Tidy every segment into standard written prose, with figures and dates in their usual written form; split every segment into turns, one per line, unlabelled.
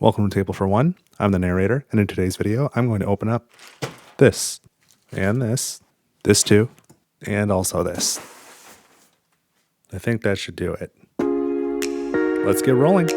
Welcome to Table for One. I'm the narrator, and in today's video, I'm going to open up this, and this too, and also this. I think that should do it. Let's get rolling.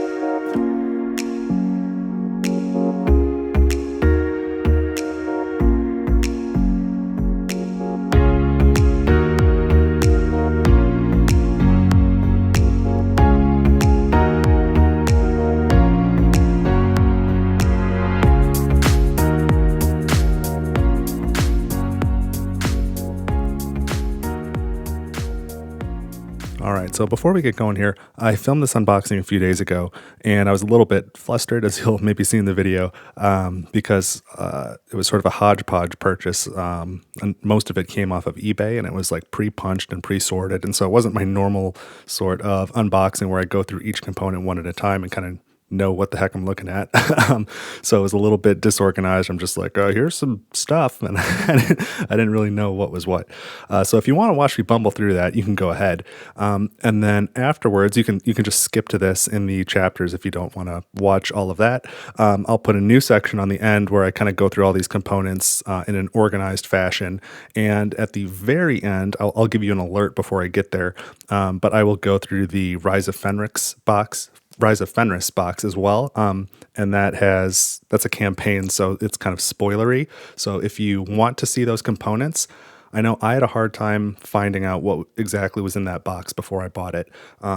Alright, so before we get going here, I filmed this unboxing a few days ago, and I was a little bit flustered, as you'll maybe see in the video, because it was sort of a hodgepodge purchase, and most of it came off of eBay, and it was like pre-punched and pre-sorted, and so it wasn't my normal sort of unboxing where I go through each component one at a time and kind of know what the heck I'm looking at. So it was a little bit disorganized. I'm just like, oh, here's some stuff, and I didn't really know what was what. So if you want to watch me bumble through that, you can go ahead. And then afterwards, you can just skip to this in the chapters if you don't want to watch all of that. I'll put a new section on the end where I kind of go through all these components in an organized fashion. And at the very end, I'll give you an alert before I get there. But I will go through the Rise of Fenris box as well, and that's a campaign, so it's kind of spoilery. So if you want to see those components, I know I had a hard time finding out what exactly was in that box before I bought it,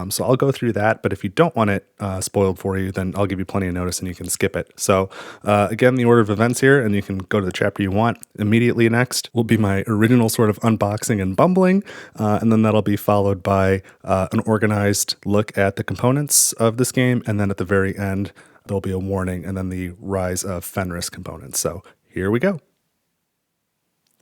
so I'll go through that. But if you don't want it spoiled for you, then I'll give you plenty of notice and you can skip it. So again, the order of events here, and you can go to the chapter you want. Immediately next will be my original sort of unboxing and bumbling, and then that'll be followed by an organized look at the components of this game, and then at the very end there'll be a warning, and then the Rise of Fenris components. So here we go.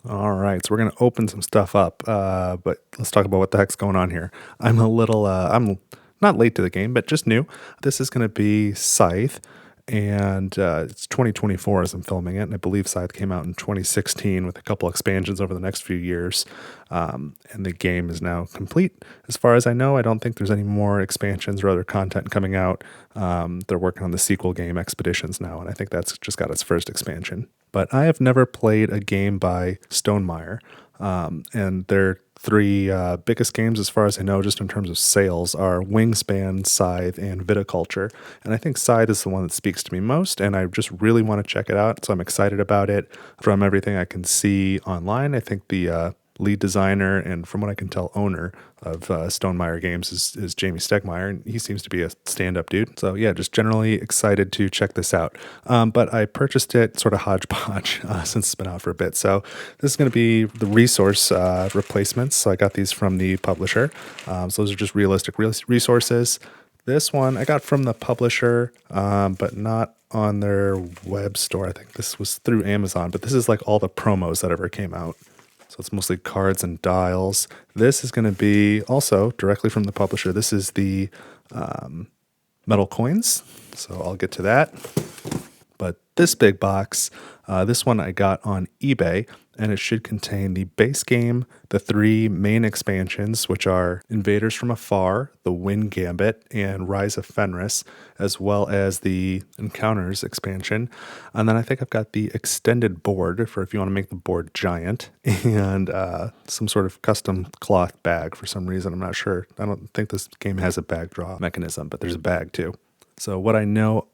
All right, so we're going to open some stuff up, but let's talk about what the heck's going on here. I'm I'm not late to the game, but just new. This is going to be Scythe, and it's 2024 as I'm filming it, and I believe Scythe came out in 2016 with a couple expansions over the next few years, and the game is now complete. As far as I know, I don't think there's any more expansions or other content coming out. They're working on the sequel game, Expeditions, now, and I think that's just got its first expansion. But I have never played a game by Stonemaier, and their three biggest games, as far as I know, just in terms of sales, are Wingspan, Scythe, and Viticulture. And I think Scythe is the one that speaks to me most, and I just really want to check it out, so I'm excited about it. From everything I can see online, I think the lead designer and, from what I can tell, owner of Stonemaier Games is Jamie Stegmaier, and he seems to be a stand-up dude. So yeah, just generally excited to check this out. But I purchased it sort of hodgepodge since it's been out for a bit. So this is going to be the resource replacements. So I got these from the publisher. So those are just realistic resources. This one I got from the publisher, but not on their web store. I think this was through Amazon, but this is like all the promos that ever came out. So it's mostly cards and dials. This is going to be also directly from the publisher. This is the metal coins. So I'll get to that. But this big box, this one I got on eBay, and it should contain the base game, the three main expansions, which are Invaders from Afar, the Wind Gambit, and Rise of Fenris, as well as the Encounters expansion. And then I think I've got the extended board for if you want to make the board giant, and some sort of custom cloth bag for some reason. I'm not sure. I don't think this game has a bag draw mechanism, but there's a bag too. So what I know,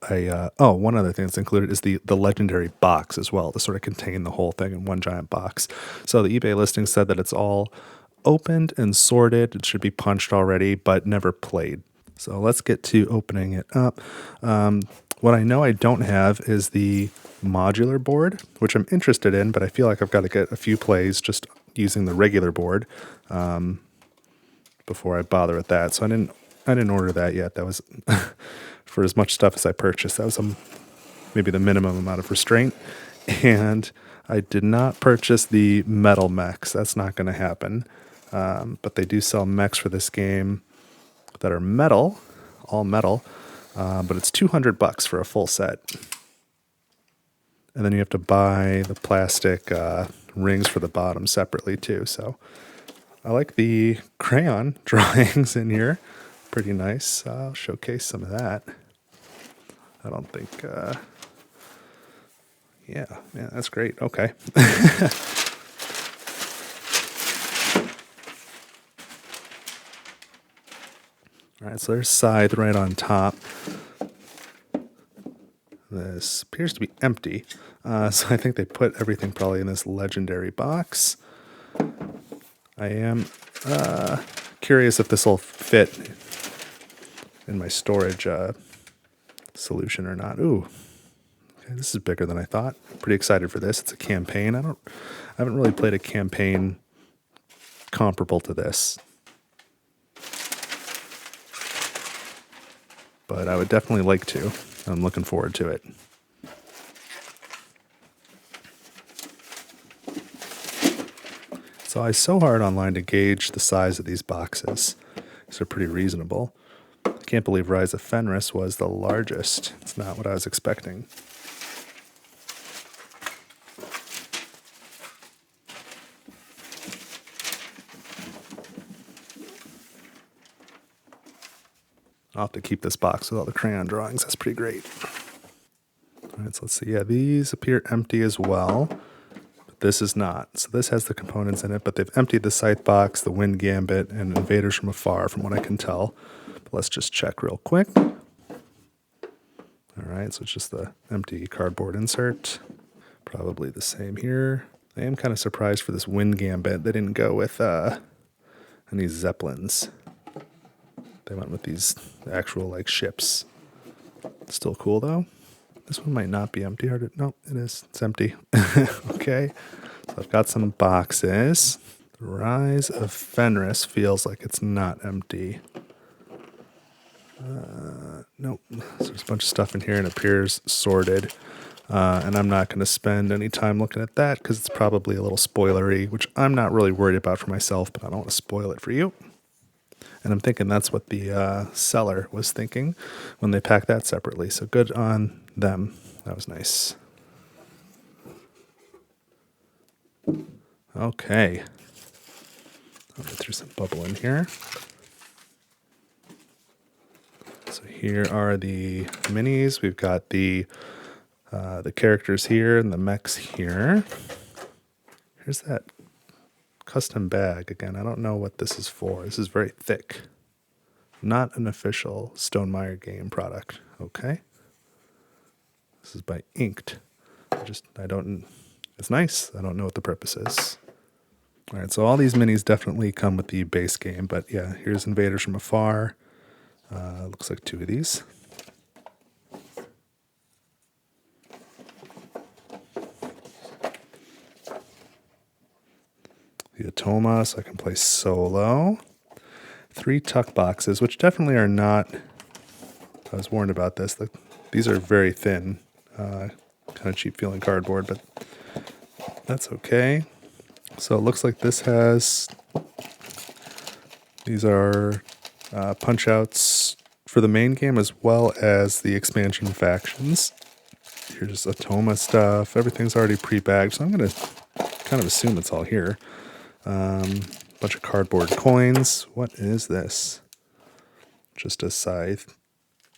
one other thing that's included is the legendary box as well, to sort of contain the whole thing in one giant box. So the eBay listing said that it's all opened and sorted. It should be punched already, but never played. So let's get to opening it up. What I know I don't have is the modular board, which I'm interested in, but I feel like I've got to get a few plays just using the regular board before I bother with that. So I didn't order that yet. That was for as much stuff as I purchased. That was maybe the minimum amount of restraint. And I did not purchase the metal mechs. That's not going to happen. But they do sell mechs for this game that are metal, all metal. But it's $200 for a full set. And then you have to buy the plastic rings for the bottom separately too. So I like the crayon drawings in here. Pretty nice. I'll showcase some of that. I don't think, yeah, that's great. Okay. All right, so there's Scythe right on top. This appears to be empty, so I think they put everything probably in this legendary box. I am curious if this will fit in my storage solution or not. Ooh, okay, this is bigger than I thought. I'm pretty excited for this. It's a campaign. I haven't really played a campaign comparable to this, but I would definitely like to. I'm looking forward to it. So I was so hard online to gauge the size of these boxes. These are pretty reasonable. I can't believe Rise of Fenris was the largest. It's not what I was expecting. I'll have to keep this box with all the crayon drawings. That's pretty great. All right, so let's see. Yeah, these appear empty as well. But this is not. So this has the components in it, but they've emptied the Scythe box, the Wind Gambit, and Invaders from Afar, from what I can tell. But let's just check real quick. All right, so it's just the empty cardboard insert. Probably the same here. I am kind of surprised for this Wind Gambit. They didn't go with any Zeppelins. They went with these actual like ships. Still cool though. This one might not be empty. No, it is. It's empty. Okay. So I've got some boxes. The Rise of Fenris feels like it's not empty. Nope. So there's a bunch of stuff in here and it appears sorted. And I'm not going to spend any time looking at that because it's probably a little spoilery, which I'm not really worried about for myself, but I don't want to spoil it for you. And I'm thinking that's what the seller was thinking when they packed that separately. So good on them. That was nice. Okay. I'll get through some bubble in here. So here are the minis. We've got the characters here and the mechs here. Here's that custom bag. Again, I don't know what this is for. This is very thick. Not an official Stonemaier game product. Okay. This is by Inked. It's nice. I don't know what the purpose is. All right, so all these minis definitely come with the base game, but yeah, here's Invaders from Afar. Looks like 2 of these. The Atoma, so I can play solo. 3 tuck boxes, which definitely are not, I was warned about this, these are very thin, kind of cheap feeling cardboard, but that's okay. So it looks like this has, these are punch outs for the main game as well as the expansion factions. Here's Atoma stuff, everything's already pre-bagged, so I'm going to kind of assume it's all here. Bunch of cardboard coins. What is this? Just a Scythe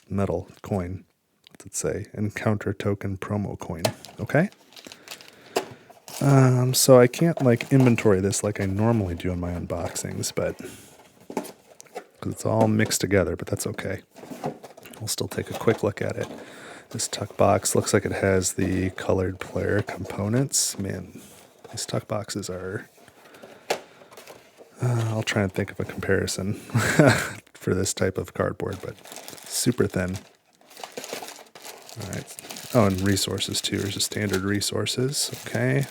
metal coin. What's it say? Encounter token promo coin. Okay. So I can't like inventory this like I normally do in my unboxings, but because it's all mixed together, but that's okay. We'll still take a quick look at it. This tuck box looks like it has the colored player components. Man, these tuck boxes are... I'll try and think of a comparison for this type of cardboard, but super thin. All right. Oh, and resources too. There's just standard resources. Okay.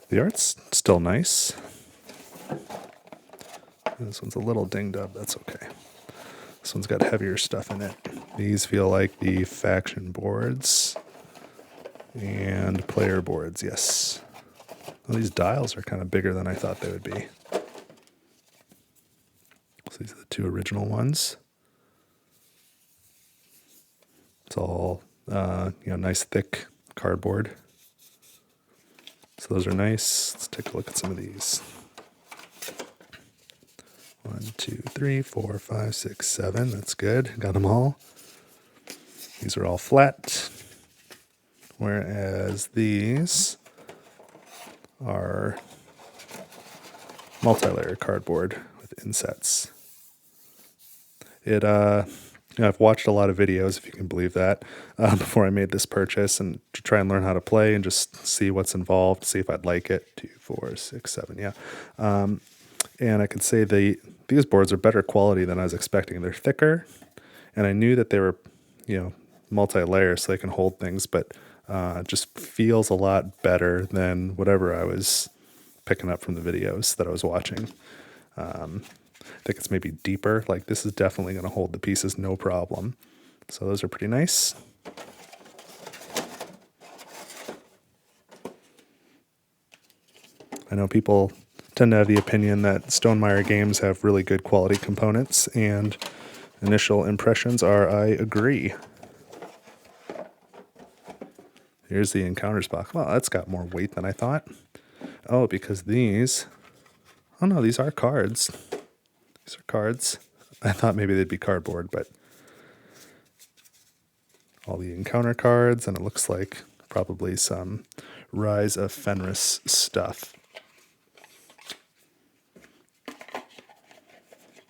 The art's still nice. This one's a little dinged up. That's okay. This one's got heavier stuff in it. These feel like the faction boards. And player boards, yes. Well, these dials are kind of bigger than I thought they would be. So these are the 2 original ones. It's all, nice thick cardboard. So those are nice. Let's take a look at some of these. 1, 2, 3, 4, 5, 6, 7. That's good. Got them all. These are all flat, whereas these are multi-layer cardboard with insets. I've watched a lot of videos, if you can believe that, before I made this purchase, and to try and learn how to play and just see what's involved, see if I'd like it. 2, 4, 6, 7, yeah. And I could say these boards are better quality than I was expecting. They're thicker, and I knew that they were, multi-layer, so they can hold things, but it just feels a lot better than whatever I was picking up from the videos that I was watching. I think it's maybe deeper. Like, this is definitely going to hold the pieces no problem. So those are pretty nice. I know people tend to have the opinion that Stonemaier games have really good quality components, and initial impressions are I agree. Here's the Encounters box. Well, that's got more weight than I thought. Oh, because these... Oh no, these are cards. These are cards. I thought maybe they'd be cardboard, but all the encounter cards, and it looks like probably some Rise of Fenris stuff.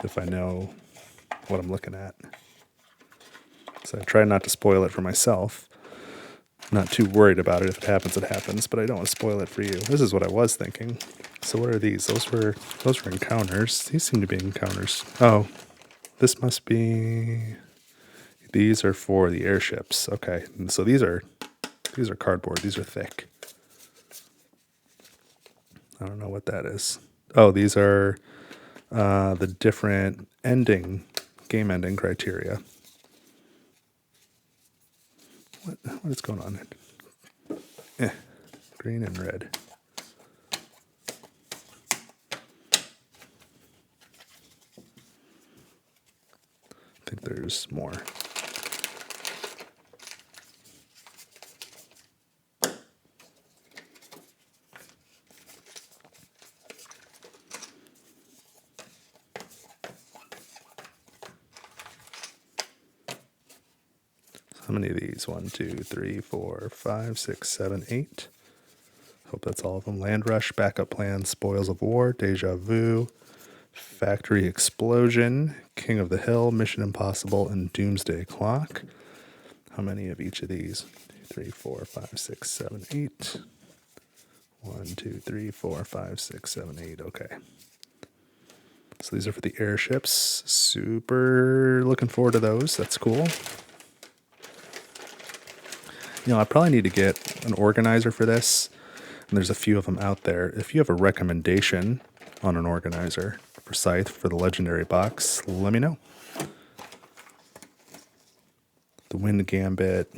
If I know what I'm looking at. So I try not to spoil it for myself. Not too worried about it. If it happens, it happens, but I don't want to spoil it for you. This is what I was thinking. So what are these? Those were encounters. These seem to be encounters. Oh, this must be... These are for the airships. Okay, and so these are cardboard. These are thick. I don't know what that is. Oh, these are the different game ending criteria. What is going on here? Green and red. I think there's more. How many of these? 1, 2, 3, 4, 5, 6, 7, 8. Hope that's all of them. Land Rush, Backup Plan, Spoils of War, Deja Vu, Factory Explosion, King of the Hill, Mission Impossible, and Doomsday Clock. How many of each of these? 2, 3, 4, 5, 6, 7, 8. 1, 2, 3, 4, 5, 6, 7, 8. Okay. So these are for the airships. Super looking forward to those. That's cool. I probably need to get an organizer for this. And there's a few of them out there. If you have a recommendation on an organizer for Scythe for the Legendary box, let me know. The Wind Gambit.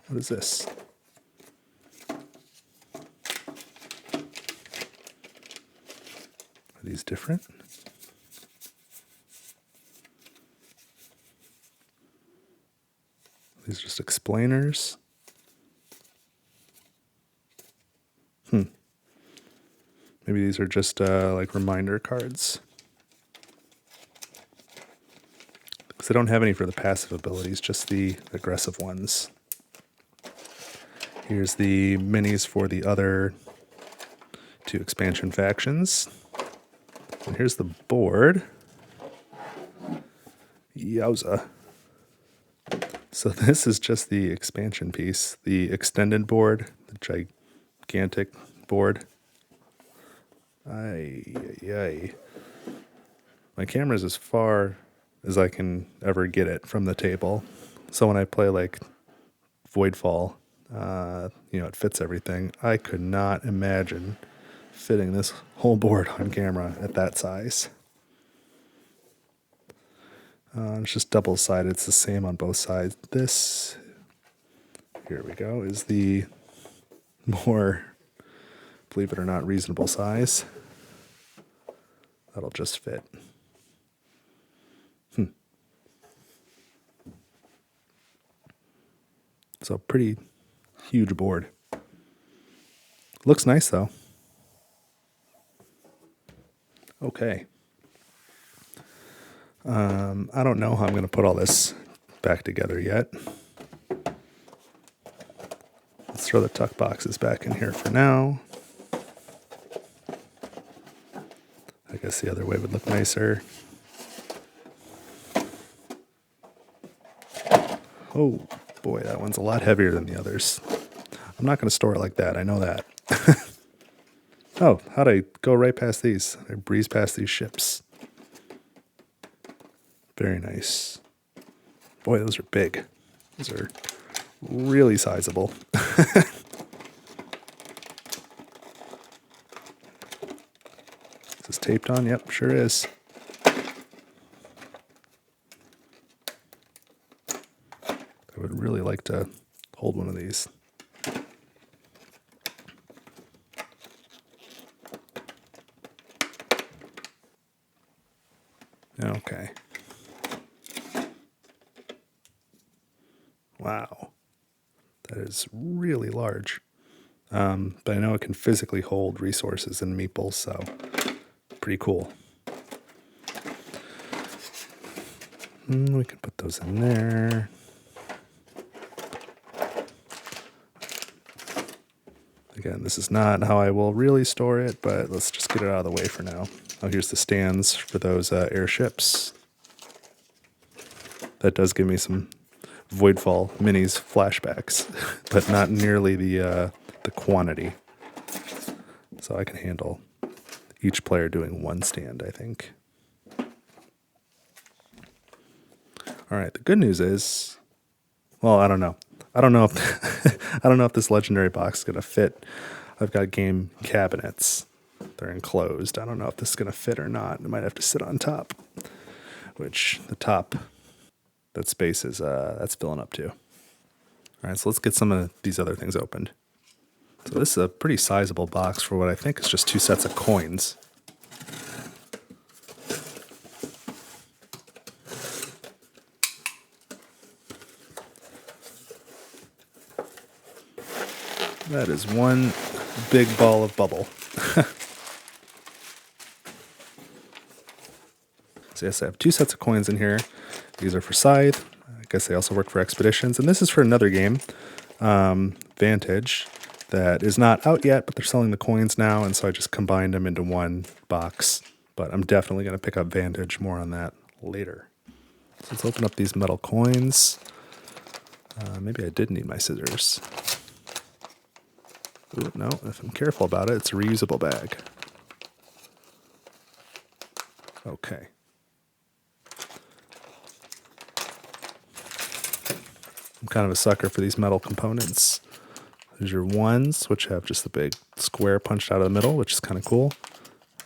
What is this? Are these different? These are just explainers. Maybe these are just like reminder cards. Because I don't have any for the passive abilities, just the aggressive ones. Here's the minis for the other 2 expansion factions. And here's the board. Yowza. So this is just the expansion piece, the extended board, the gigantic board. My camera's as far as I can ever get it from the table. So when I play like Voidfall, it fits everything. I could not imagine fitting this whole board on camera at that size. It's just double-sided. It's the same on both sides. This, here we go, is the more, believe it or not, reasonable size. That'll just fit. So pretty huge board. Looks nice though. Okay. I don't know how I'm going to put all this back together yet. Let's throw the tuck boxes back in here for now. I guess the other way would look nicer. Oh boy, that one's a lot heavier than the others. I'm not going to store it like that, I know that. Oh, how'd I go right past these? I breeze past these ships. Very nice. Boy, those are big. Those are really sizable. Is this taped on? Yep, sure is. I would really like to hold one of these. Okay. Wow. That is really large. But I know it can physically hold resources and meeples, so pretty cool. We can put those in there. Again, this is not how I will really store it, but let's just get it out of the way for now. Oh, here's the stands for those airships. That does give me some Voidfall minis flashbacks, but not nearly the quantity. So I can handle each player doing one stand, I think. All right, the good news is, well, I don't know. I don't know if I don't know if this legendary box is gonna fit. I've got game cabinets. They're enclosed. I don't know if this is gonna fit or not. It might have to sit on top, which the top, that space is that's filling up too. All right, so let's get some of these other things opened. So this is a pretty sizable box for what I think is just 2 sets of coins. That is one big ball of bubble. So yes, I have 2 sets of coins in here. These are for Scythe. I guess they also work for Expeditions. And this is for another game, Vantage, that is not out yet, but they're selling the coins now, and so I just combined them into one box. But I'm definitely going to pick up Vantage. More on that later. So let's open up these metal coins. Maybe I did need my scissors. Ooh, no, if I'm careful about it, it's a reusable bag. Okay. I'm kind of a sucker for these metal components. There's your 1s, which have just the big square punched out of the middle, which is kind of cool.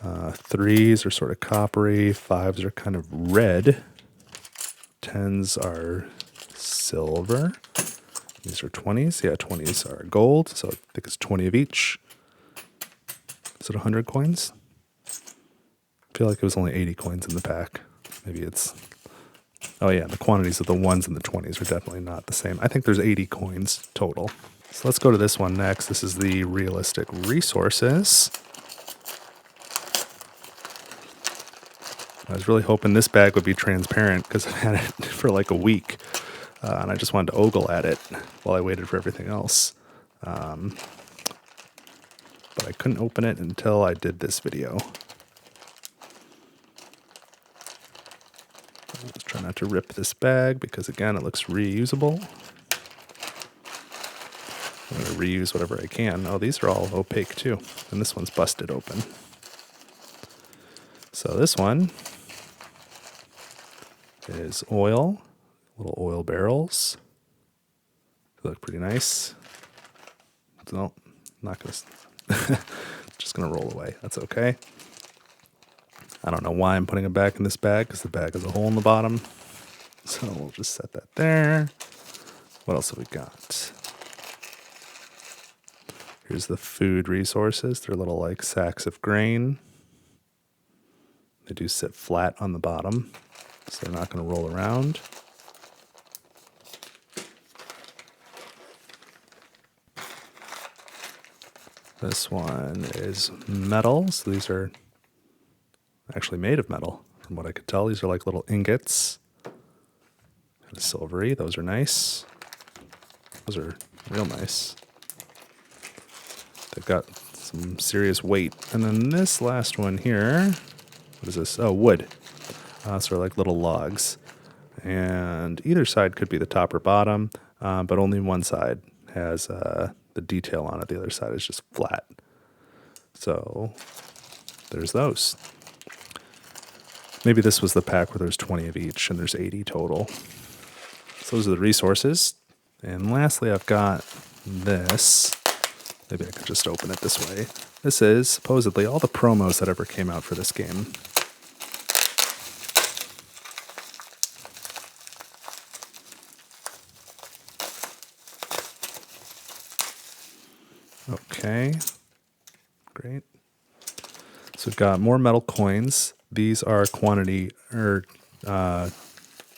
3s are sort of coppery. 5s are kind of red. 10s are silver. These are 20s. Yeah, 20s are gold, so I think it's 20 of each. Is it 100 coins? I feel like it was only 80 coins in the pack. Maybe it's... Oh yeah, the quantities of the 1s and the 20s are definitely not the same. I think there's 80 coins total. So let's go to this one next. This is the realistic resources. I was really hoping this bag would be transparent because I've had it for like a week. And I just wanted to ogle at it while I waited for everything else. But I couldn't open it until I did this video. Let's try not to rip this bag because, again, it looks reusable. I'm going to reuse whatever I can. Oh, these are all opaque too. And this one's busted open. So this one is oil. Little oil barrels. They look pretty nice. No, not going to... Just going to roll away. That's okay. I don't know why I'm putting it back in this bag because the bag has a hole in the bottom. So we'll just set that there. What else have we got? Here's the food resources. They're little like sacks of grain. They do sit flat on the bottom, so they're not going to roll around. This one is metal. So these are actually made of metal. From what I could tell, these are like little ingots. Kind of silvery. Those are nice. Those are real nice. They've got some serious weight. And then this last one here, what is this? Oh, wood. So they're like little logs. And either side could be the top or bottom, but only one side has the detail on it. The other side is just flat. So there's those. Maybe this was the pack where there's 20 of each and there's 80 total. So those are the resources. And lastly, I've got this. Maybe I could just open it this way. This is supposedly all the promos that ever came out for this game. Okay, great. So we've got more metal coins. These are quantity or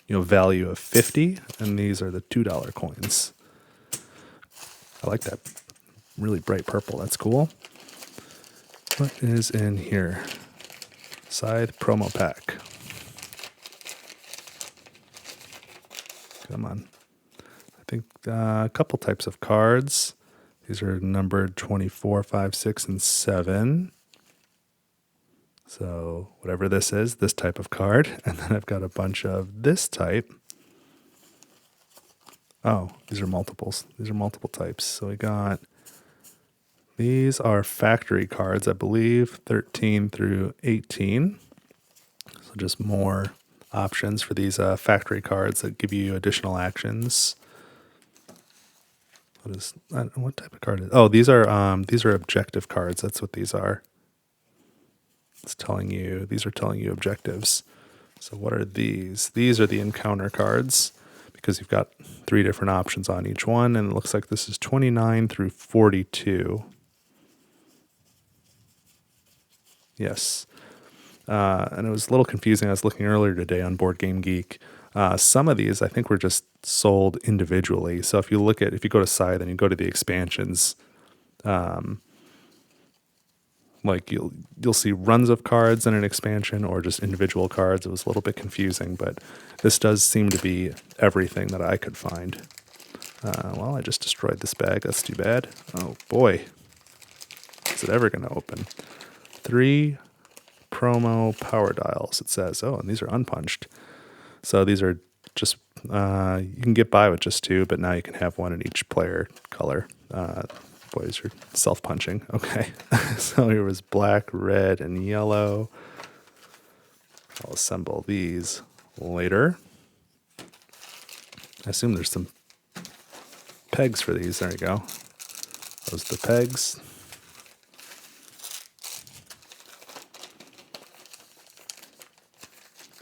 value of 50, and these are the $2 coins. I like that really bright purple. That's cool. What is in here? Scythe promo pack. Come on. I think a couple types of cards. These are numbered 24, 5, 6, and 7. So whatever this is, this type of card. And then I've got a bunch of this type. Oh, these are multiples. These are multiple types. So we got, these are factory cards, I believe, 13 through 18. So just more options for these factory cards that give you additional actions. What type of card is? Oh, these are objective cards. That's what these are. These are telling you objectives. So what are these? These are the encounter cards because you've got 3 different options on each one, and it looks like this is 29 through 42. Yes. And it was a little confusing. I was looking earlier today on Board Game Geek. Some of these I think were just sold individually. So if you go to Scythe and you go to the expansions, like you'll see runs of cards in an expansion or just individual cards. It was a little bit confusing, but this does seem to be everything that I could find. Well, I just destroyed this bag. That's too bad. Oh boy, is it ever going to open? 3 promo power dials, it says. Oh, and these are unpunched. So these are just, you can get by with just 2, but now you can have 1 in each player color. Boys are self-punching. Okay. So here was black, red, and yellow. I'll assemble these later. I assume there's some pegs for these. There you go. Those are the pegs.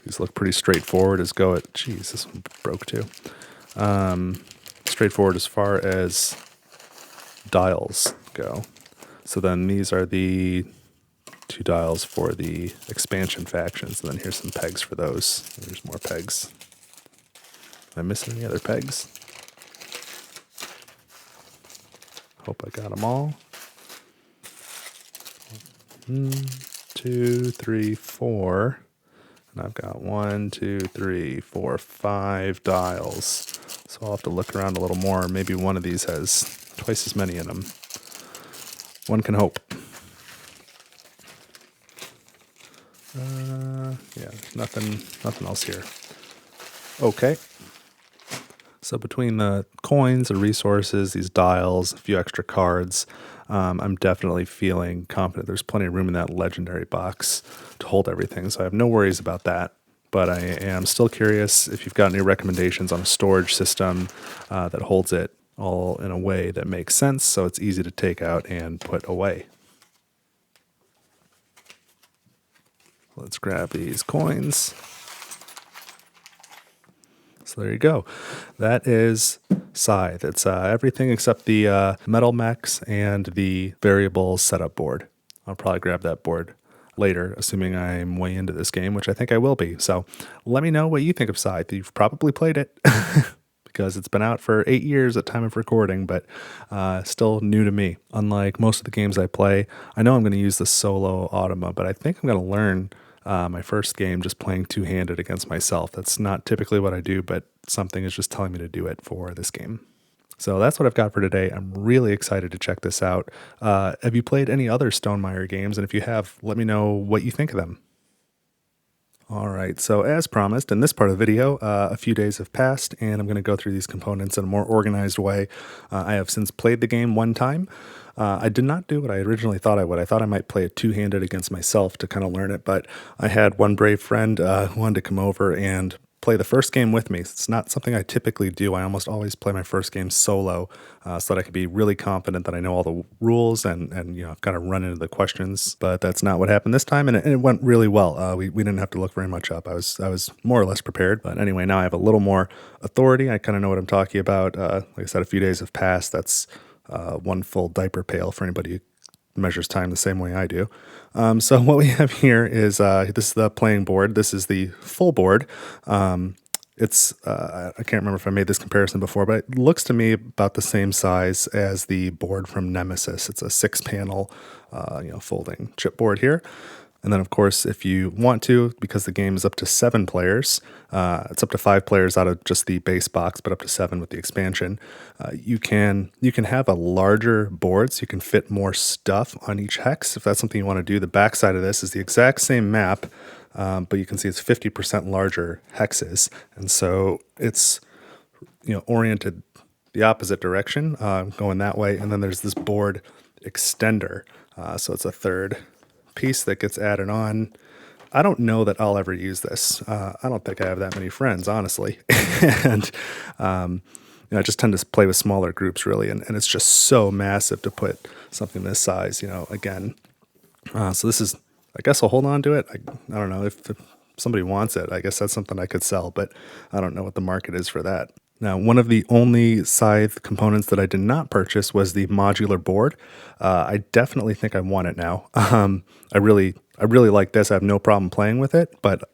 These look pretty straightforward as go at, geez, this one broke too. Straightforward as far as dials go. So then these are the 2 dials for the expansion factions. And then here's some pegs for those. There's more pegs. Am I missing any other pegs? Hope I got them all. 1, 2, 3, 4. And I've got 1, 2, 3, 4, 5 dials. So I'll have to look around a little more. Maybe one of these has twice as many in them. One can hope. Yeah, nothing else here. Okay. So between the coins, the resources, these dials, a few extra cards, I'm definitely feeling confident. There's plenty of room in that legendary box to hold everything, so I have no worries about that. But I am still curious if you've got any recommendations on a storage system that holds it all in a way that makes sense so it's easy to take out and put away. Let's grab these coins. So there you go. That is Scythe. It's everything except the metal mechs and the variable setup board. I'll probably grab that board later, assuming I'm way into this game, which I think I will be. So let me know what you think of Scythe. You've probably played it because it's been out for 8 years at time of recording, but still new to me. Unlike most of the games I play, I know I'm going to use the solo Automa, but I think I'm going to learn my first game just playing two-handed against myself. That's not typically what I do, but something is just telling me to do it for this game. So that's what I've got for today. I'm really excited to check this out. Have you played any other Stonemaier games? And if you have, let me know what you think of them. All right, so as promised, in this part of the video, a few days have passed, and I'm going to go through these components in a more organized way. I have since played the game one time. I did not do what I originally thought I would. I thought I might play it two-handed against myself to kind of learn it, but I had one brave friend who wanted to come over and play the first game with me. It's not something I typically do. I almost always play my first game solo so that I can be really confident that I know all the rules and I've got to run into the questions. But that's not what happened this time, and it went really well. We didn't have to look very much up. I was more or less prepared. But anyway, now I have a little more authority. I kind of know what I'm talking about. Like I said, a few days have passed. That's one full diaper pail for anybody who measures time the same way I do. So what we have here is this is the playing board. This is the full board. It's I can't remember if I made this comparison before, but it looks to me about the same size as the board from Nemesis. It's a 6-panel, folding chipboard here. And then, of course, if you want to, because the game is up to 7 players, it's up to 5 players out of just the base box, but up to 7 with the expansion. You can have a larger board, so you can fit more stuff on each hex. If that's something you want to do, the back side of this is the exact same map, but you can see it's 50% larger hexes, and so it's oriented the opposite direction, going that way. And then there's this board extender, so it's a third piece that gets added on. I don't know that I'll ever use this. I don't think I have that many friends, honestly. And I just tend to play with smaller groups, really, and it's just so massive to put something this size, again. So this is, I guess I'll hold on to it. I don't know if somebody wants it. I guess that's something I could sell, but I don't know what the market is for that. Now, one of the only Scythe components that I did not purchase was the modular board. I definitely think I want it now. I really like this. I have no problem playing with it, but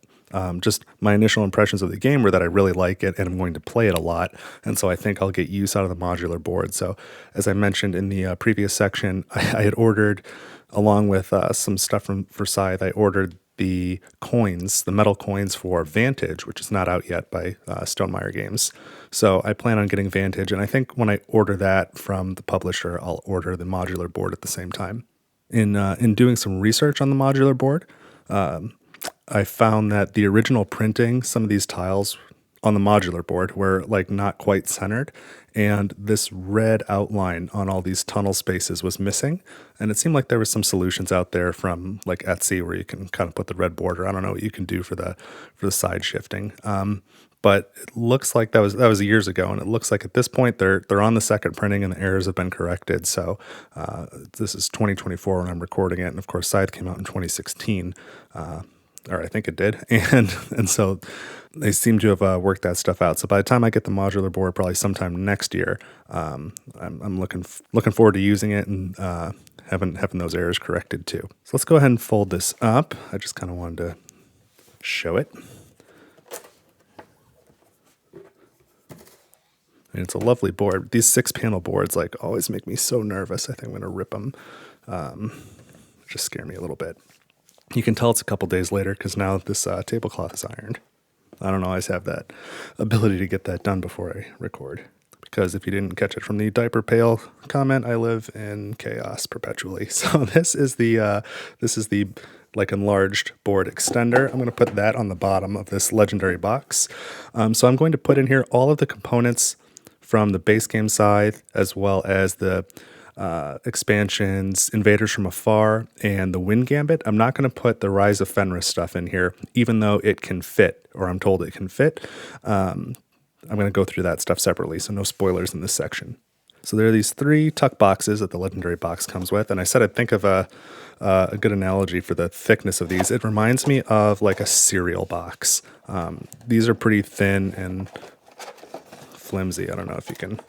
just my initial impressions of the game were that I really like it and I'm going to play it a lot. And so I think I'll get use out of the modular board. So as I mentioned in the previous section, I had ordered, along with some stuff for Scythe, I ordered the coins, the metal coins for Vantage, which is not out yet by Stonemaier Games. So I plan on getting Vantage, and I think when I order that from the publisher, I'll order the modular board at the same time. In doing some research on the modular board, I found that the original printing, some of these tiles on the modular board were not quite centered, and this red outline on all these tunnel spaces was missing. And it seemed like there was some solutions out there from Etsy where you can kind of put the red border. I don't know what you can do for the side shifting. But it looks like that was years ago, and it looks like at this point they're on the second printing and the errors have been corrected. So this is 2024 when I'm recording it, and of course Scythe came out in 2016. Or I think it did, and so they seem to have worked that stuff out. So by the time I get the modular board, probably sometime next year, I'm looking forward to using it and having those errors corrected too. So let's go ahead and fold this up. I just kind of wanted to show it. And it's a lovely board. These 6-panel boards always make me so nervous. I think I'm going to rip them. Just scare me a little bit. You can tell it's a couple days later because now this tablecloth is ironed. I don't always have that ability to get that done before I record. Because if you didn't catch it from the diaper pail comment, I live in chaos perpetually. So this is the enlarged board extender. I'm going to put that on the bottom of this legendary box. So I'm going to put in here all of the components from the base game Scythe, as well as the expansions, Invaders from Afar, and the Wind Gambit. I'm not going to put the Rise of Fenris stuff in here, even though it can fit, or I'm told it can fit. I'm going to go through that stuff separately, so no spoilers in this section. So there are these 3 tuck boxes that the legendary box comes with, and I said I'd think of a good analogy for the thickness of these. It reminds me of a cereal box. These are pretty thin and flimsy. I don't know if you can...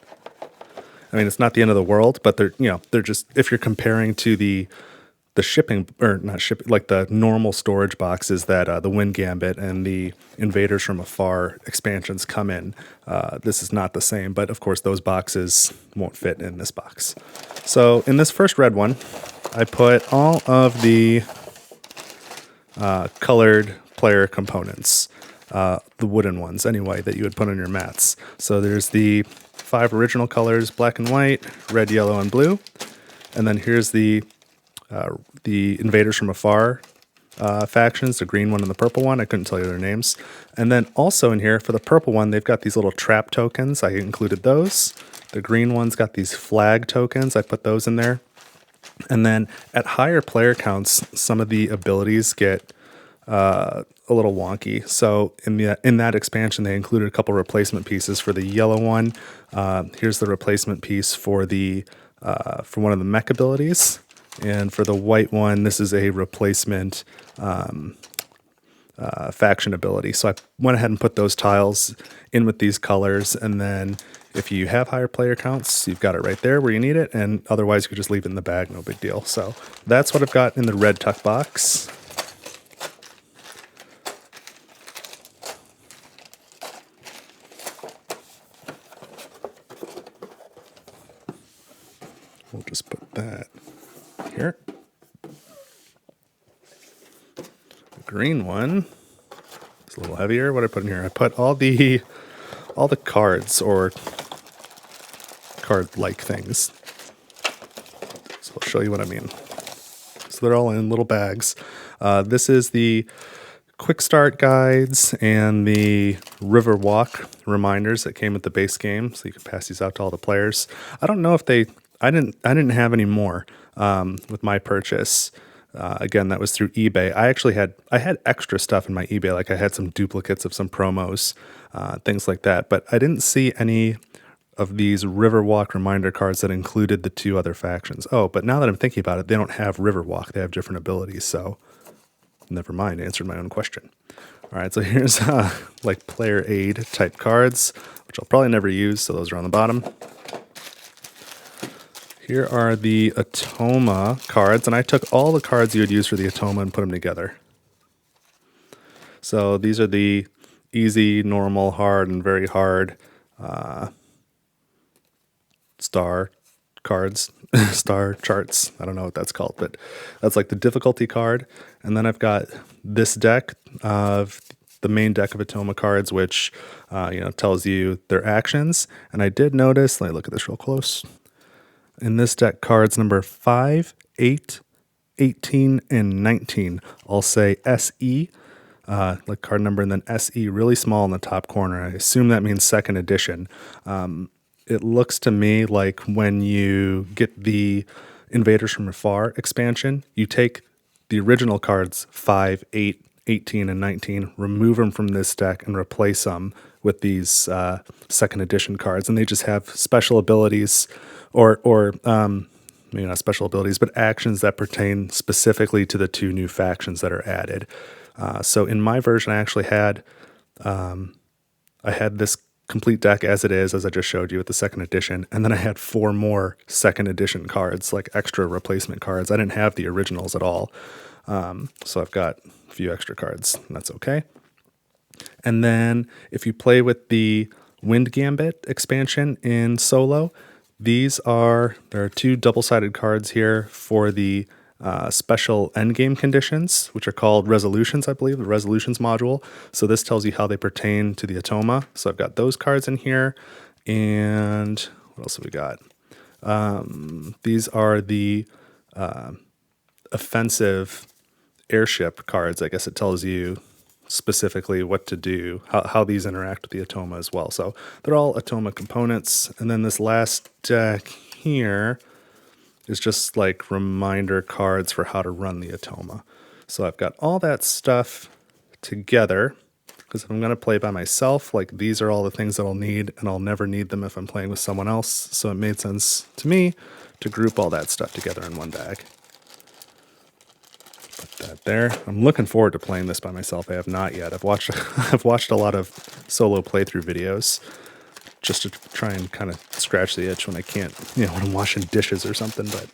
I mean, it's not the end of the world, but they're just, if you're comparing to the shipping, or not shipping, the normal storage boxes that the Wind Gambit and the Invaders from Afar expansions come in, this is not the same, but of course those boxes won't fit in this box. So in this first red one, I put all of the colored player components, the wooden ones anyway, that you would put on your mats. So there's the 5 original colors, black and white, red, yellow, and blue. And then here's the Invaders from Afar factions, the green one and the purple one. I couldn't tell you their names. And then also in here, for the purple one, they've got these little trap tokens. I included those. The green one's got these flag tokens. I put those in there. And then at higher player counts, some of the abilities get a little wonky. So in that expansion, they included a couple replacement pieces for the yellow one. Here's the replacement piece for for one of the mech abilities. And for the white one, this is a replacement faction ability. So I went ahead and put those tiles in with these colors. And then if you have higher player counts, you've got it right there where you need it. And otherwise, you could just leave it in the bag, no big deal. So that's what I've got in the red tuck box. We'll just put that here. The green one is a little heavier. What did I put in here? I put all the cards or card-like things. So I'll show you what I mean. So they're all in little bags. This is the quick start guides and the river walk reminders that came with the base game, so you can pass these out to all the players. I don't know if I didn't have any more with my purchase. Again, that was through eBay. I had extra stuff in my eBay, like I had some duplicates of some promos, things like that. But I didn't see any of these Riverwalk reminder cards that included the 2 other factions. Oh, but now that I'm thinking about it, they don't have Riverwalk. They have different abilities. So never mind. I answered my own question. All right, so here's like player aid type cards, which I'll probably never use. So those are on the bottom. Here are the Atoma cards, and I took all the cards you would use for the Atoma and put them together. So these are the easy, normal, hard, and very hard star cards, star charts. I don't know what that's called, but that's like the difficulty card. And then I've got this deck of the main deck of Atoma cards, which tells you their actions. And I did notice, let me look at this real close. In this deck, cards number 5, 8, 18, and 19 all say SE, like card number, and then SE really small in the top corner. I assume that means second edition. It looks to me like when you get the Invaders from Afar expansion, you take the original cards 5, 8, 18, and 19, remove them from this deck, and replace them with these second edition cards. And they just have special abilities or maybe not special abilities, but actions that pertain specifically to the 2 new factions that are added. So in my version, I actually had this complete deck as it is, as I just showed you with the second edition, and then I had 4 more second edition cards, like extra replacement cards. I didn't have the originals at all, so I've got a few extra cards, and that's okay. And then if you play with the Wind Gambit expansion in Solo, there are 2 double-sided cards here for the special endgame conditions, which are called resolutions, I believe, the resolutions module. So this tells you how they pertain to the Atoma. So I've got those cards in here. And what else have we got? These are the offensive airship cards. I guess it tells you specifically what to do, how these interact with the Atoma as well. So they're all Atoma components. And then this last deck here is just like reminder cards for how to run the Atoma. So I've got all that stuff together, because if I'm going to play by myself, like these are all the things that I'll need, and I'll never need them if I'm playing with someone else. So it made sense to me to group all that stuff together in one bag. Put that there. I'm looking forward to playing this by myself. I have not yet. I've watched a lot of solo playthrough videos just to try and kind of scratch the itch when I can't, when I'm washing dishes or something. But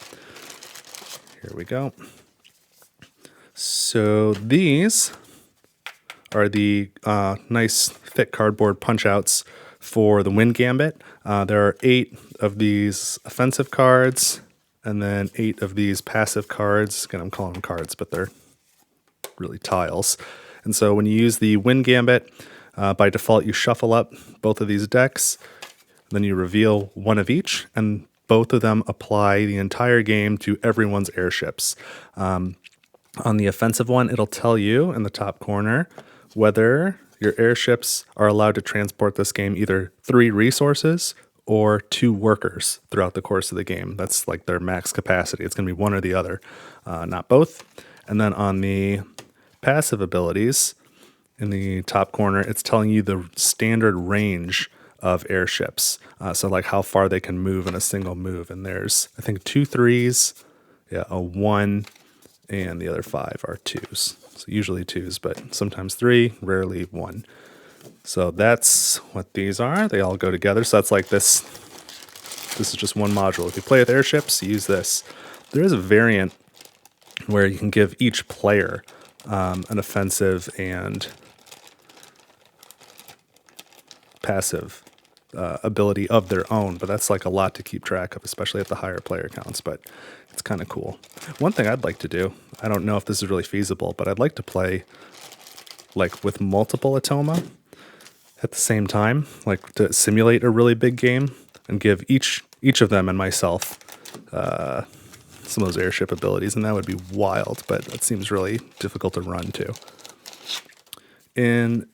here we go. So these are the nice thick cardboard punch outs for the Wind Gambit. There are 8 of these offensive cards, and then 8 of these passive cards. Again, I'm calling them cards, but they're really tiles. And so when you use the Wind Gambit, by default you shuffle up both of these decks, then you reveal one of each, and both of them apply the entire game to everyone's airships. On the offensive one, it'll tell you in the top corner whether your airships are allowed to transport this game either 3 resources or 2 workers throughout the course of the game. That's like their max capacity. It's going to be one or the other, not both. And then on the passive abilities, in the top corner, it's telling you the standard range of airships. So like how far they can move in a single move. And there's, I think, 2 3s, a 1, and the other 5 are 2s. So usually 2s, but sometimes 3, rarely 1. So that's what these are. They all go together. So that's like this. This is just one module. If you play with airships, use this. There is a variant where you can give each player an offensive and passive ability of their own, but that's like a lot to keep track of, especially at the higher player counts, but it's kind of cool. One thing I'd like to do, I don't know if this is really feasible, but I'd like to play like with multiple Atoma at the same time, like to simulate a really big game and give each of them and myself some of those airship abilities, and that would be wild, but it seems really difficult to run too. In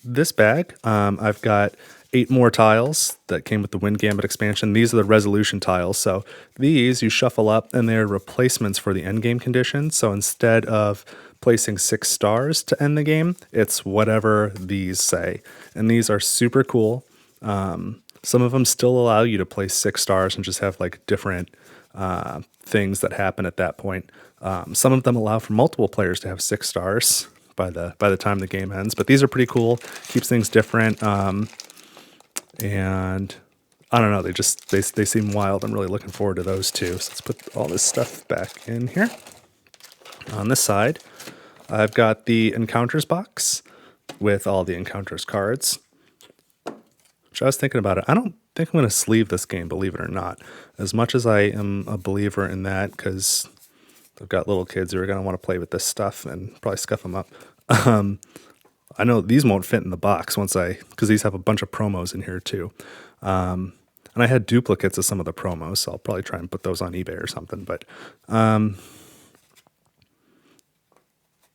this bag, I've got 8 more tiles that came with the Wind Gambit expansion. These are the resolution tiles. So these you shuffle up, and they're replacements for the endgame conditions. So instead of placing 6 stars to end the game, it's whatever these say. And these are super cool. Some of them still allow you to place 6 stars and just have like different things that happen at that point. Some of them allow for multiple players to have 6 stars by the time the game ends. But these are pretty cool. Keeps things different. And I don't know, they seem wild. I'm really looking forward to those too. So let's put all this stuff back in here. On this side, I've got the Encounters box with all the Encounters cards. Which I was thinking about it. I don't think I'm going to sleeve this game, believe it or not. As much as I am a believer in that, because I've got little kids who are going to want to play with this stuff and probably scuff them up. I know these won't fit in the box because these have a bunch of promos in here too. And I had duplicates of some of the promos, so I'll probably try and put those on eBay or something. But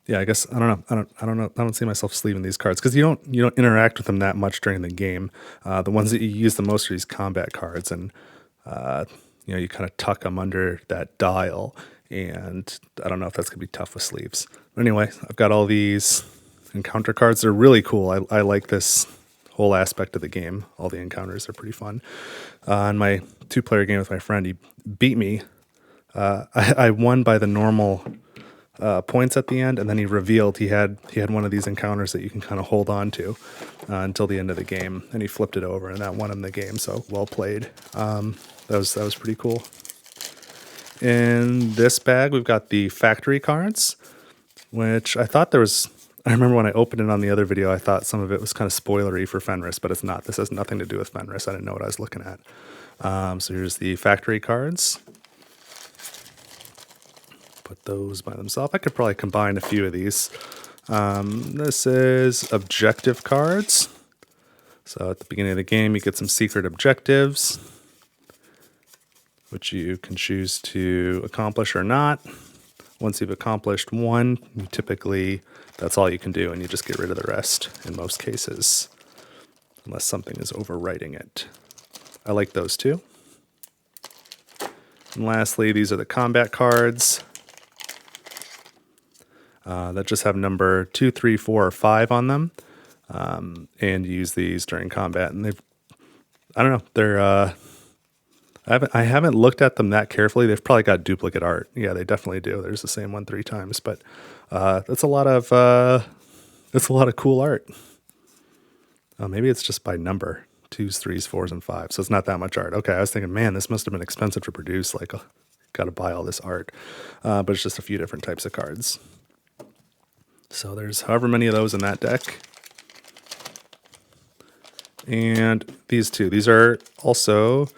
yeah, I guess I don't know. I don't see myself sleeving these cards because you don't interact with them that much during the game. The ones that you use the most are these combat cards, and you kind of tuck them under that dial. And I don't know if that's gonna be tough with sleeves. But anyway, I've got all these encounter cards. They're really cool. I like this whole aspect of the game. All the encounters are pretty fun. In my 2-player game with my friend, he beat me. I won by the normal points at the end, and then he revealed he had one of these encounters that you can kind of hold on to until the end of the game, and he flipped it over, and that won him the game. So well played. That was pretty cool. In this bag, we've got the factory cards, which I thought there was. I remember when I opened it on the other video, I thought some of it was kind of spoilery for Fenris, but it's not. This has nothing to do with Fenris. I didn't know what I was looking at. So here's the factory cards. Put those by themselves. I could probably combine a few of these. This is objective cards. So at the beginning of the game, you get some secret objectives, which you can choose to accomplish or not. Once you've accomplished one, that's all you can do, and you just get rid of the rest in most cases, unless something is overwriting it. I like those too. And lastly, these are the combat cards that just have number 2, 3, 4, or 5 on them, and you use these during combat. And I haven't looked at them that carefully. They've probably got duplicate art. Yeah, they definitely do. There's the same one 3 times, but that's a lot of cool art. Maybe it's just by number: 2s, 3s, 4s, and 5s. So it's not that much art. Okay, I was thinking, man, this must have been expensive to produce. Like, got to buy all this art, but it's just a few different types of cards. So there's however many of those in that deck. And these two. These are also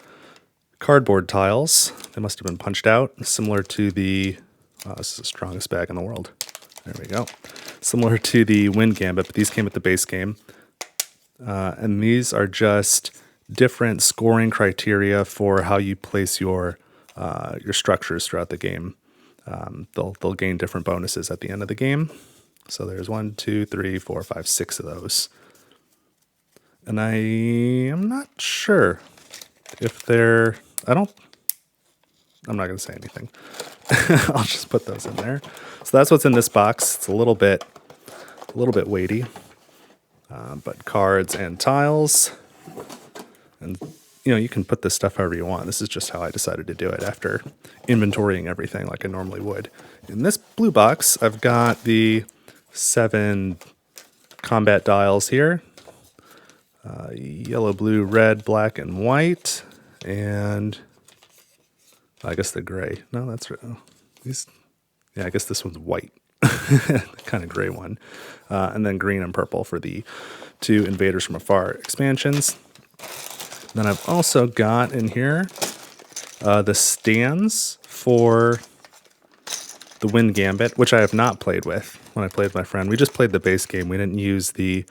cardboard tiles. They must have been punched out, similar to the, this is the strongest bag in the world. There we go. Similar to the Wind Gambit, but these came with the base game. And these are just different scoring criteria for how you place your structures throughout the game. They'll gain different bonuses at the end of the game. So there's 1, 2, 3, 4, 5, 6 of those. And I am not sure if they're, I'm not going to say anything. I'll just put those in there. So that's what's in this box. It's a little bit weighty, but cards and tiles, and you can put this stuff however you want. This is just how I decided to do it after inventorying everything like I normally would. In this blue box, I've got the 7 combat dials here. Yellow, blue, red, black, and white, and I guess the gray. No, that's these. Yeah, I guess this one's white, the kind of gray one, and then green and purple for the 2 Invaders from Afar expansions. Then I've also got in here the stands for the Wind Gambit, which I have not played with. When I played with my friend, we just played the base game. We didn't use the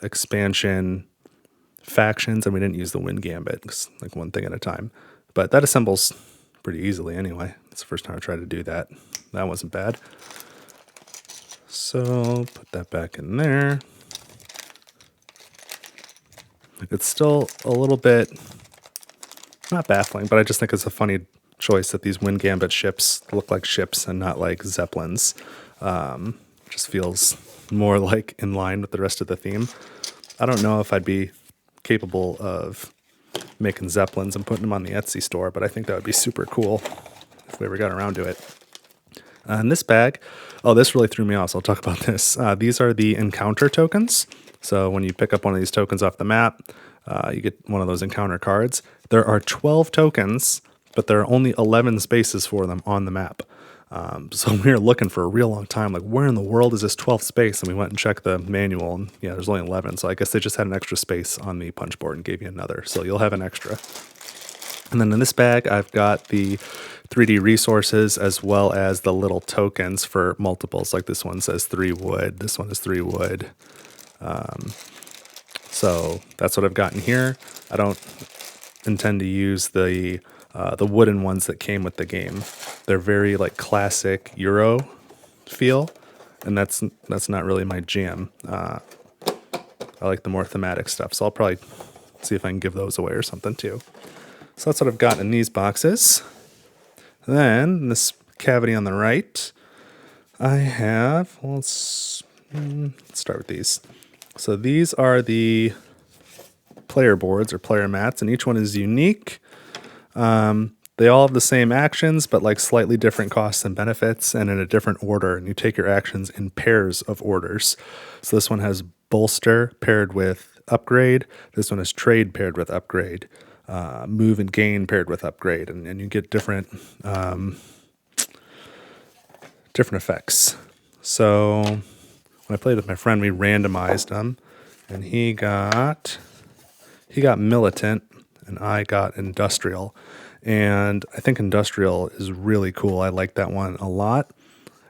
expansion factions, and we didn't use the Wind Gambit. It's like one thing at a time. But that assembles pretty easily anyway. It's the first time I tried to do that. That wasn't bad. So put that back in there. It's still a little bit, not baffling, but I just think it's a funny choice that these Wind Gambit ships look like ships and not like zeppelins. Just feels more like in line with the rest of the theme. I don't know if I'd be capable of making zeppelins and putting them on the Etsy store, but I think that would be super cool if we ever got around to it. In this bag, this really threw me off, so I'll talk about this. These are the encounter tokens. So when you pick up one of these tokens off the map, you get one of those encounter cards. There are 12 tokens, but there are only 11 spaces for them on the map. So we were looking for a real long time, like where in the world is this 12th space? And we went and checked the manual, and yeah, there's only 11. So I guess they just had an extra space on the punch board and gave you another. So you'll have an extra. And then in this bag, I've got the 3D resources as well as the little tokens for multiples. Like this one says 3 wood. This one is 3 wood. So that's what I've got in here. I don't intend to use the wooden ones that came with the game. They're very like classic Euro feel, and that's not really my jam. I like the more thematic stuff, so I'll probably see if I can give those away or something too. So that's what I've got in these boxes. Then in this cavity on the right, I have, well, let's start with these. So these are the player boards or player mats, and each one is unique. They all have the same actions, but like slightly different costs and benefits and in a different order. And you take your actions in pairs of orders. So this one has bolster paired with upgrade. This one has trade paired with upgrade. Move and gain paired with upgrade. And you get different effects. So when I played with my friend, we randomized them. And he got militant and I got industrial. And I think industrial is really cool. I like that one a lot.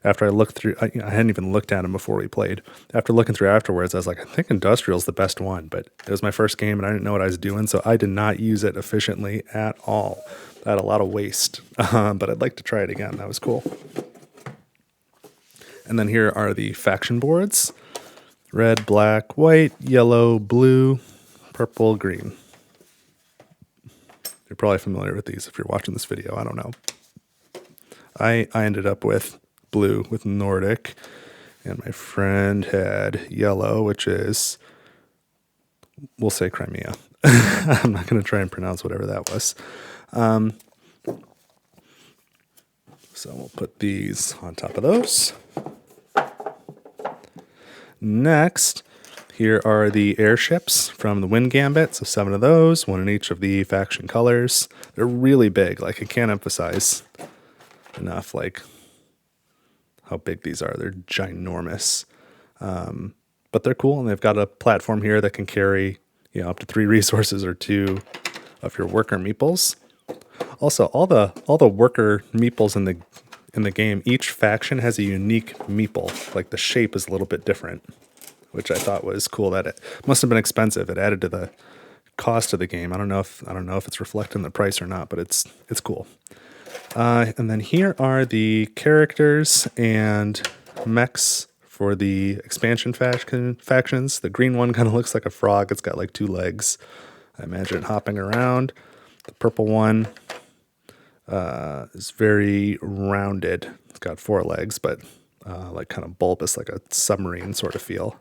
After I looked through, I hadn't even looked at him before we played. After looking through afterwards, I was like, I think industrial is the best one. But it was my first game and I didn't know what I was doing, so I did not use it efficiently at all. I had a lot of waste, but I'd like to try it again. That was cool. And then here are the faction boards. Red, black, white, yellow, blue, purple, green. You're probably familiar with these if you're watching this video. I don't know. I ended up with blue with Nordic, and my friend had yellow, which is, we'll say Crimea. I'm not going to try and pronounce whatever that was. So we'll put these on top of those. Next, here are the airships from the Wind Gambit. So 7 of those, 1 in each of the faction colors. They're really big. Like, I can't emphasize enough, like, how big these are. They're ginormous. But they're cool, and they've got a platform here that can carry, up to 3 resources or 2 of your worker meeples. Also, all the worker meeples in in the game, each faction has a unique meeple. Like the shape is a little bit different, which I thought was cool. That it must have been expensive. It added to the cost of the game. I don't know if it's reflecting the price or not, but it's cool. And then here are the characters and mechs for the expansion factions. The green one kind of looks like a frog. It's got like 2 legs. I imagine it hopping around. The purple one is very rounded. It's got 4 legs, but like kind of bulbous, like a submarine sort of feel.